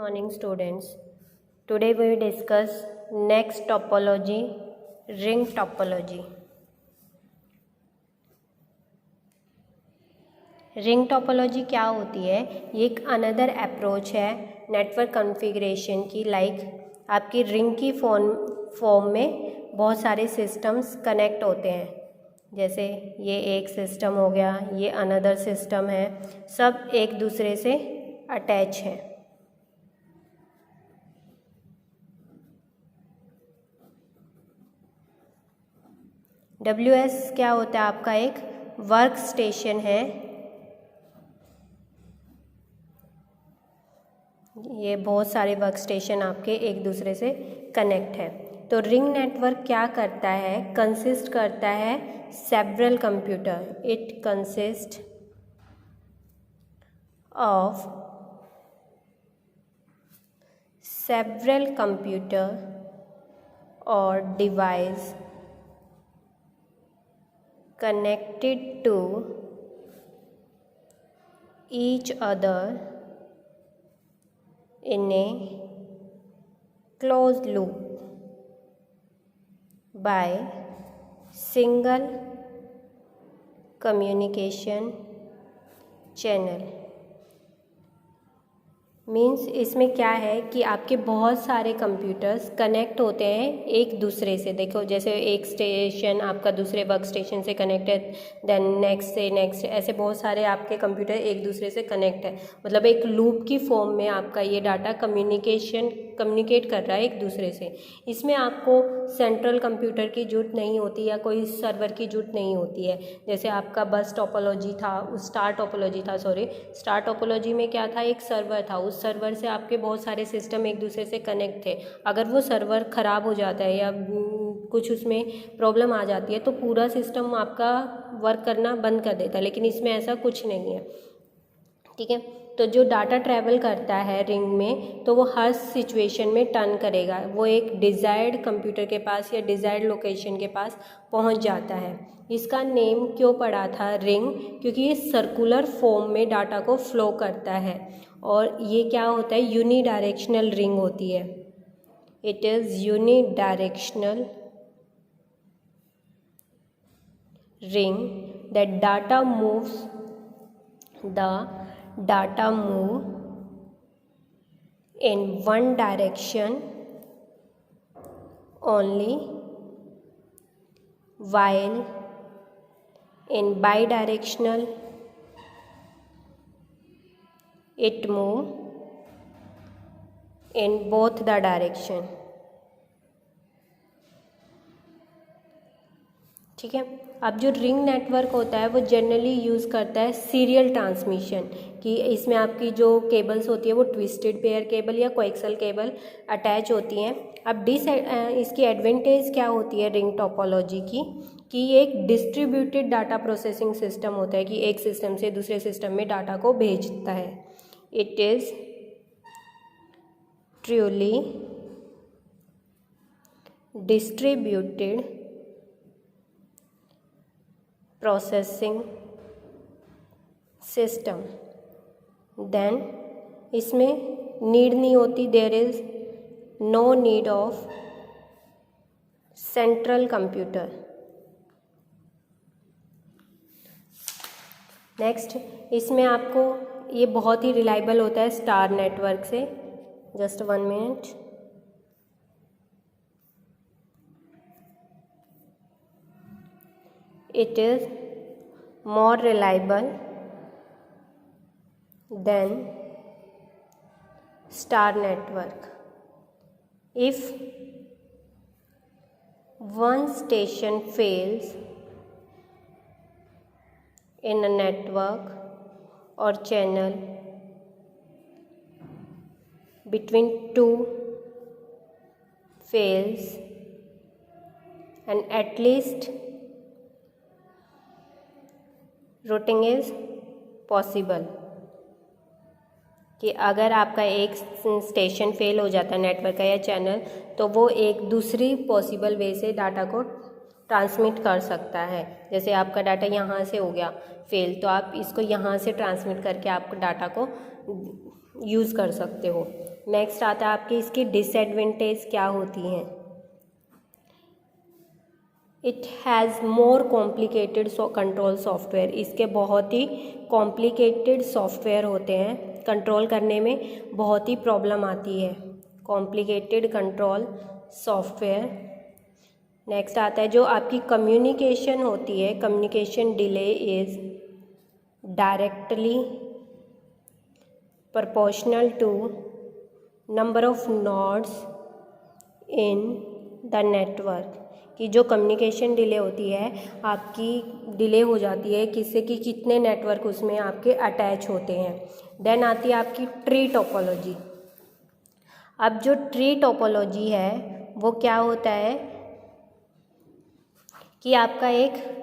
morning students. Today we will discuss next topology, ring topology. Ring topology क्या होती है? ये एक अनदर अप्रोच है नेटवर्क कॉन्फ़िगरेशन की। आपकी रिंग की फॉर्म में बहुत सारे सिस्टम्स कनेक्ट होते हैं। जैसे ये एक सिस्टम हो गया, ये अनदर सिस्टम है, सब एक दूसरे से अटैच हैं। WS क्या होता है? आपका एक वर्क स्टेशन है। ये बहुत सारे वर्क स्टेशन आपके एक दूसरे से कनेक्ट है। तो रिंग नेटवर्क क्या करता है? कंसिस्ट करता है several computer. It consist of several computer और device connected to each other in a closed loop by single communication channel। Means इसमें क्या है कि आपके बहुत सारे कंप्यूटर्स कनेक्ट होते हैं एक दूसरे से। देखो, जैसे एक स्टेशन आपका दूसरे वर्क स्टेशन से कनेक्ट है, देन नेक्स्ट से नेक्स्ट, ऐसे बहुत सारे आपके कंप्यूटर एक दूसरे से कनेक्ट है। मतलब एक लूप की फॉर्म में आपका ये डाटा कम्युनिकेट कर रहा है एक दूसरे से। इसमें आपको सेंट्रल कंप्यूटर की जरूरत नहीं होती या कोई सर्वर की जरूरत नहीं होती है। जैसे आपका बस टोपोलॉजी था, स्टार टोपोलॉजी में क्या था? एक सर्वर था। उस सर्वर से आपके बहुत सारे सिस्टम एक दूसरे से कनेक्ट थे। अगर वो सर्वर ख़राब हो जाता है या कुछ उसमें प्रॉब्लम आ जाती है तो पूरा सिस्टम आपका वर्क करना बंद कर देता है। लेकिन इसमें ऐसा कुछ नहीं है, ठीक है। तो जो डाटा ट्रैवल करता है रिंग में, तो वो हर सिचुएशन में टर्न करेगा। वो एक डिज़ायर्ड कंप्यूटर के पास या डिज़ायर्ड लोकेशन के पास पहुंच जाता है। इसका नेम क्यों पड़ा था रिंग? क्योंकि ये सर्कुलर फॉर्म में डाटा को फ्लो करता है। और ये क्या होता है? यूनिडायरेक्शनल रिंग होती है। It is unidirectional ring that data moves data move in one direction only, while in bidirectional it move in both the direction। ठीक है। अब जो रिंग नेटवर्क होता है वो जनरली यूज़ करता है सीरियल ट्रांसमिशन, कि इसमें आपकी जो केबल्स होती है वो ट्विस्टेड पेयर केबल या कोएक्सियल केबल अटैच होती हैं। अब इसकी एडवांटेज क्या होती है रिंग टोपोलॉजी की? कि ये एक डिस्ट्रीब्यूटेड डाटा प्रोसेसिंग सिस्टम होता है, कि एक सिस्टम से दूसरे सिस्टम में डाटा को भेजता है। It is truly distributed processing system. Then इसमें नीड नहीं होती, there is no need of central computer. Next, इसमें आपको ये बहुत ही रिलायबल होता है स्टार नेटवर्क से। Just 1 minute. It is more reliable than star network. If one station fails in a network or channel between two fails, and at least routing is possible, कि अगर आपका एक स्टेशन फेल हो जाता है network का या चैनल, तो वो एक दूसरी पॉसिबल वे से डाटा को ट्रांसमिट कर सकता है। जैसे आपका डाटा यहाँ से हो गया फेल, तो आप इसको यहाँ से ट्रांसमिट करके आप डाटा को यूज़ कर सकते हो। नेक्स्ट आता है आपकी इसकी डिसएडवांटेज क्या होती हैं। It has more complicated control software, इसके बहुत ही कॉम्प्लिकेटेड सॉफ्टवेयर होते हैं, कंट्रोल करने में बहुत ही प्रॉब्लम आती है, कॉम्प्लिकेटेड कंट्रोल सॉफ्टवेयर। नेक्स्ट आता है जो आपकी कम्युनिकेशन होती है, communication delay is directly proportional to number of nodes in the network, कि जो कम्युनिकेशन डिले होती है आपकी डिले हो जाती है किससे कि कितने नेटवर्क उसमें आपके अटैच होते हैं। देन आती है आपकी ट्री टोपोलॉजी। अब जो ट्री टोपोलॉजी है वो क्या होता है कि आपका एक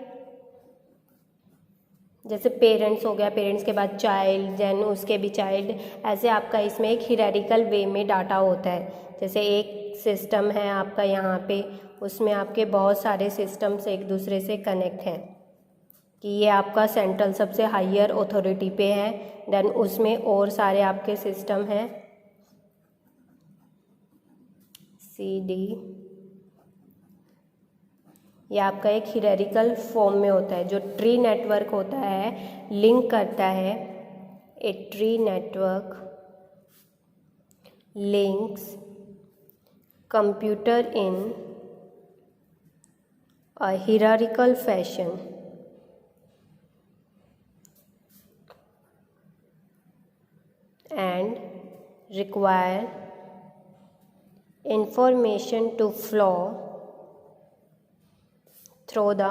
जैसे पेरेंट्स हो गया, पेरेंट्स के बाद चाइल्ड, देन उसके भी चाइल्ड, ऐसे आपका इसमें एक हियरार्किकल वे में डाटा होता है। जैसे एक सिस्टम है आपका यहाँ पे, उसमें आपके बहुत सारे सिस्टम्स एक दूसरे से कनेक्ट हैं कि ये आपका सेंट्रल सबसे हायर अथॉरिटी पे है, देन उसमें और सारे आपके सिस्टम हैं सी डी, ये आपका एक हियरार्किकल फॉर्म में होता है। जो ट्री नेटवर्क होता है लिंक करता है, a tree network links computer in a hierarchical fashion and require information to flow through the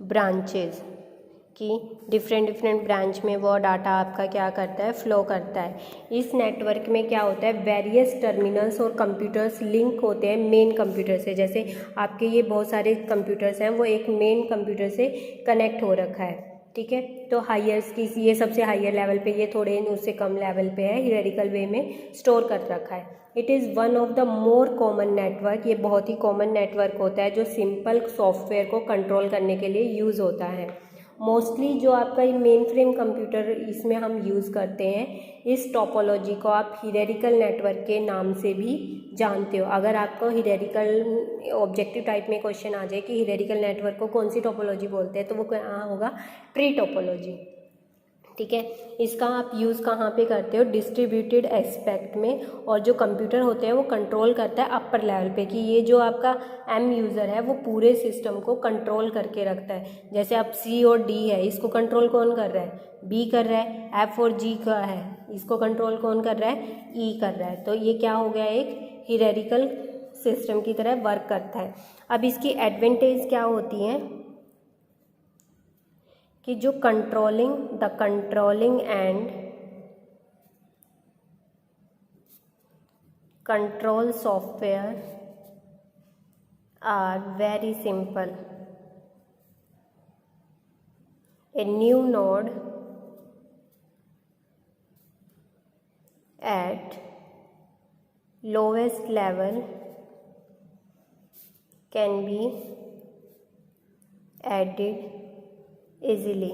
branches, कि डिफरेंट ब्रांच में वो डाटा आपका क्या करता है, फ्लो करता है। इस नेटवर्क में क्या होता है, वेरियस टर्मिनल्स और कंप्यूटर्स लिंक होते हैं मेन कंप्यूटर से। जैसे आपके ये बहुत सारे कंप्यूटर्स हैं, वो एक मेन कंप्यूटर से कनेक्ट हो रखा है, ठीक है। तो हायर्स की ये सबसे हायर लेवल पे, ये थोड़े उससे कम लेवल पे है, हियरार्किकल वे में स्टोर कर रखा है। It is one of the more common network, ये बहुत ही कॉमन नेटवर्क होता है जो सिंपल सॉफ्टवेयर को कंट्रोल करने के लिए यूज़ होता है। मोस्टली जो आपका ये मेन फ्रेम कंप्यूटर इसमें हम यूज़ करते हैं, इस टोपोलॉजी को आप हियरार्किकल नेटवर्क के नाम से भी जानते हो। अगर आपको हियरार्किकल ऑब्जेक्टिव टाइप में क्वेश्चन आ जाए कि हियरार्किकल नेटवर्क को कौन सी टोपोलॉजी बोलते हैं, तो वो क्या होगा, ट्री टोपोलॉजी, ठीक है। इसका आप यूज़ कहाँ पे करते हो, डिस्ट्रीब्यूटेड एस्पेक्ट में, और जो कंप्यूटर होते हैं वो कंट्रोल करता है अपर लेवल पे, कि ये जो आपका एम यूज़र है वो पूरे सिस्टम को कंट्रोल करके रखता है। जैसे अब सी और डी है, इसको कंट्रोल कौन कर रहा है, बी कर रहा है। एफ और जी का है, इसको कंट्रोल कौन कर रहा है, ई कर रहा है। तो ये क्या हो गया, एक हियरार्किकल सिस्टम की तरह वर्क करता है। अब इसकी एडवांटेज क्या होती हैं कि जो controlling and control software are very simple. A new node at lowest level can be added easily,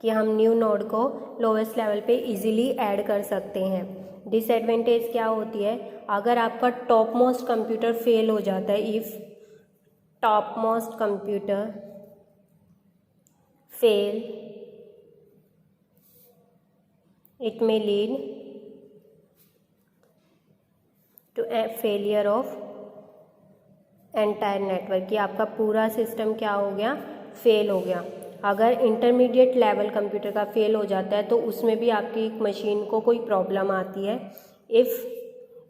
कि हम न्यू नोड को लोवेस्ट लेवल पे इजीली ऐड कर सकते हैं। डिसएडवांटेज क्या होती है, अगर आपका टॉप मोस्ट कंप्यूटर फेल हो जाता है, if topmost computer fail, it may lead to failure of entire network, कि आपका पूरा सिस्टम क्या हो गया, फेल हो गया। अगर इंटरमीडिएट लेवल कंप्यूटर का फेल हो जाता है तो उसमें भी आपकी मशीन को कोई प्रॉब्लम आती है। इफ़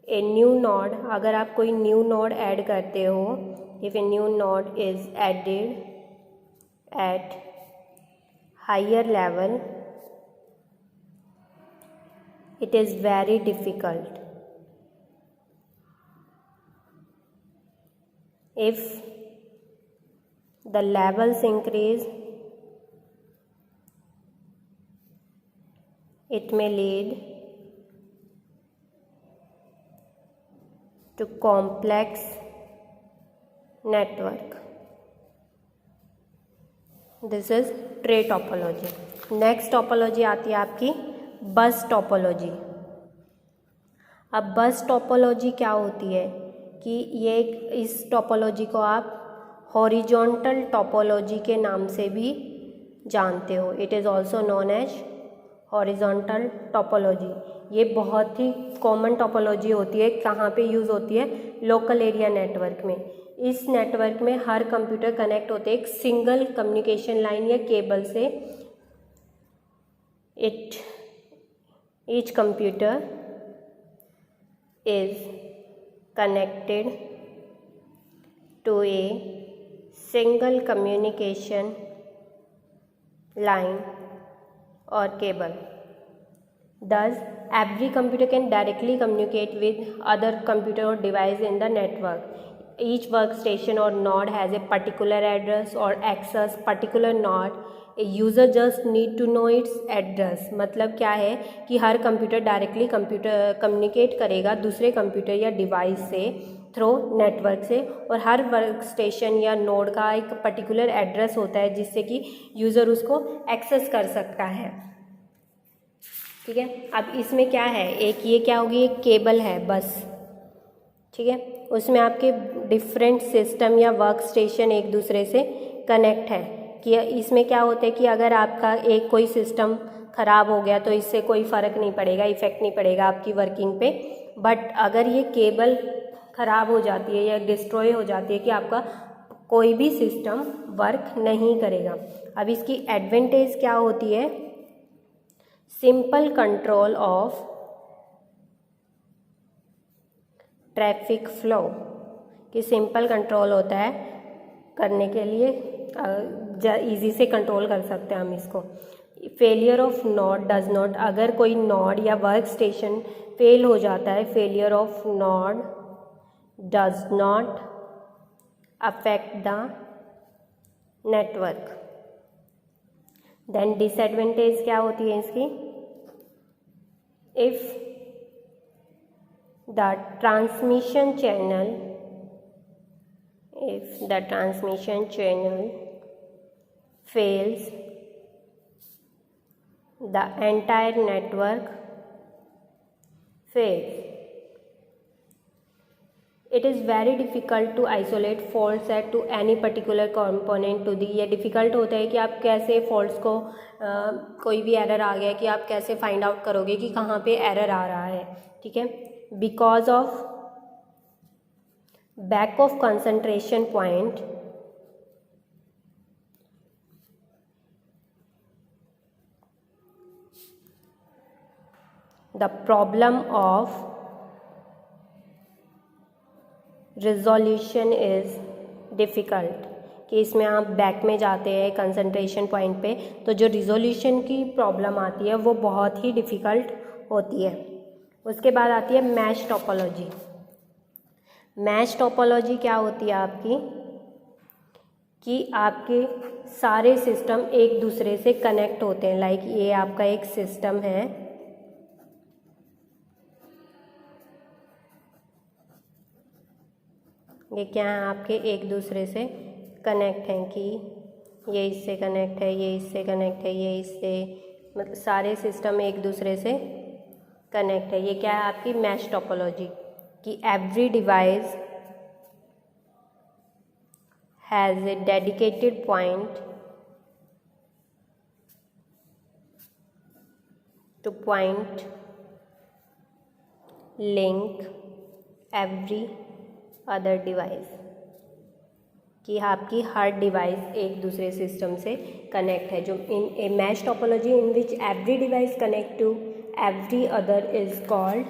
ए न्यू नोड, अगर आप कोई न्यू नोड ऐड करते हो, if a new node is added at higher level, it is very difficult. If the levels increase, it may lead to complex network. This is tree topology. Next topology आती है आपकी बस topology. अब बस topology क्या होती है कि ये इस टोपोलॉजी को आप हॉरिजॉन्टल टोपोलॉजी के नाम से भी जानते हो। It is also known as horizontal topology. ये बहुत ही कॉमन टोपोलॉजी होती है। कहाँ पे यूज़ होती है? लोकल एरिया नेटवर्क में। इस नेटवर्क में हर कंप्यूटर कनेक्ट होते हैं एक सिंगल कम्युनिकेशन लाइन या केबल से। Each computer is connected to a single communication line or cable. Thus, every computer can directly communicate with other computer or device in the network. Each workstation or node has a particular address or access particular node. A user just need to know its address. मतलब क्या है कि हर computer directly communicate करेगा दूसरे computer या device से through network से, और हर वर्क स्टेशन या नोड का एक पर्टिकुलर एड्रेस होता है जिससे कि यूज़र उसको एक्सेस कर सकता है। ठीक है, अब इसमें क्या है, एक ये क्या होगी, एक केबल है बस। ठीक है, उसमें आपके डिफरेंट सिस्टम या वर्क स्टेशन एक दूसरे से कनेक्ट है। कि इसमें क्या होता है कि अगर आपका एक कोई सिस्टम ख़राब हो गया तो इससे कोई फ़र्क नहीं पड़ेगा, इफ़ेक्ट नहीं पड़ेगा आपकी वर्किंग पे। बट अगर ये केबल ख़राब हो जाती है या डिस्ट्रॉय हो जाती है कि आपका कोई भी सिस्टम वर्क नहीं करेगा। अब इसकी एडवांटेज क्या होती है? Simple control of traffic flow, कि सिंपल कंट्रोल होता है करने के लिए, इजी से कंट्रोल कर सकते हैं हम इसको। Failure of node does not, अगर कोई नोड या वर्क स्टेशन फेल हो जाता है, failure of node does not affect the network. Then disadvantage क्या होती है इसकी? If the transmission channel fails, the entire network fails. It is very difficult to isolate faults at to any particular component to the, ये difficult होता है कि आप कैसे faults को कोई भी error आ गया कि आप कैसे find out करोगे कि कहाँ पे error आ रहा है। ठीक है, because of back of concentration point, the problem of resolution is difficult, कि इसमें आप बैक में जाते हैं कंसंट्रेशन पॉइंट पे तो जो रिजोल्यूशन की प्रॉब्लम आती है वो बहुत ही डिफ़िकल्ट होती है। उसके बाद आती है मैश टोपोलॉजी। मैश टोपोलॉजी क्या होती है आपकी? कि आपके सारे सिस्टम एक दूसरे से कनेक्ट होते हैं। लाइक ये आपका एक सिस्टम है, ये क्या है, आपके एक दूसरे से कनेक्ट हैं कि ये इससे कनेक्ट है, ये इससे कनेक्ट है, ये इससे, मतलब सारे सिस्टम एक दूसरे से कनेक्ट है। ये क्या है आपकी मैश टोपोलॉजी, कि every device has a dedicated point two point link every other device, कि आपकी हर डिवाइस एक दूसरे सिस्टम से कनेक्ट है। जो in a mesh topology in which every device connect to every other is called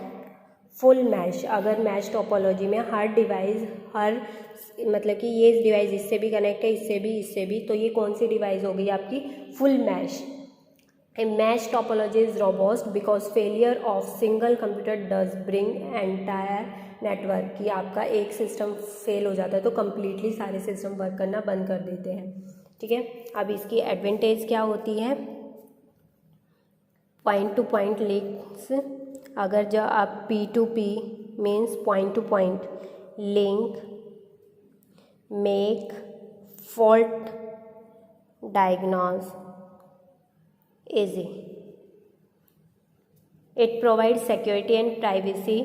full mesh. अगर mesh topology में हर डिवाइस मतलब कि ये डिवाइस इससे भी कनेक्ट है, इससे भी, इससे भी, तो ये कौन सी डिवाइस हो गई आपकी? Full mesh. A mesh topology is robust because failure of single computer does bring entire network, कि आपका एक सिस्टम फेल हो जाता है तो कम्प्लीटली सारे सिस्टम वर्क करना बंद कर देते हैं। ठीक है, अब इसकी एडवांटेज क्या होती है? पॉइंट टू पॉइंट लिंक्स, अगर जो आप P2P means point two point link make fault diagnose easy. It provides security and privacy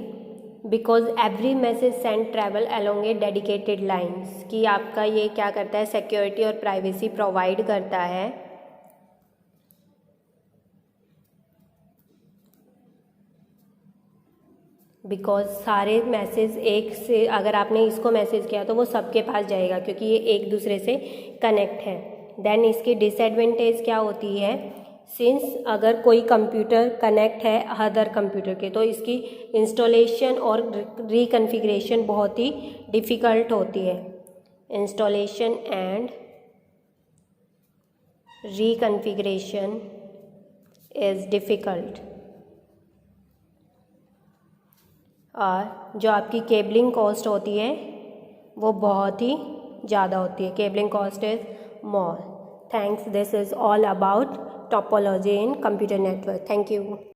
because every message send travel along A dedicated lines, कि आपका ये क्या करता है, सिक्योरिटी और प्राइवेसी प्रोवाइड करता है। बिकॉज सारे मैसेज एक से, अगर आपने इसको मैसेज किया तो वो सबके पास जाएगा क्योंकि ये एक दूसरे से कनेक्ट है। देन इसकी डिसएडवांटेज क्या होती है, सिंस अगर कोई कंप्यूटर कनेक्ट है अदर कंप्यूटर के तो इसकी इंस्टॉलेशन और रिकॉन्फ़िगरेशन बहुत ही डिफ़िकल्ट होती है। Installation and reconfiguration is difficult. और जो आपकी केबलिंग कॉस्ट होती है वो बहुत ही ज़्यादा होती है, cabling cost is more. Thanks, this is all about topology in computer network. Thank you.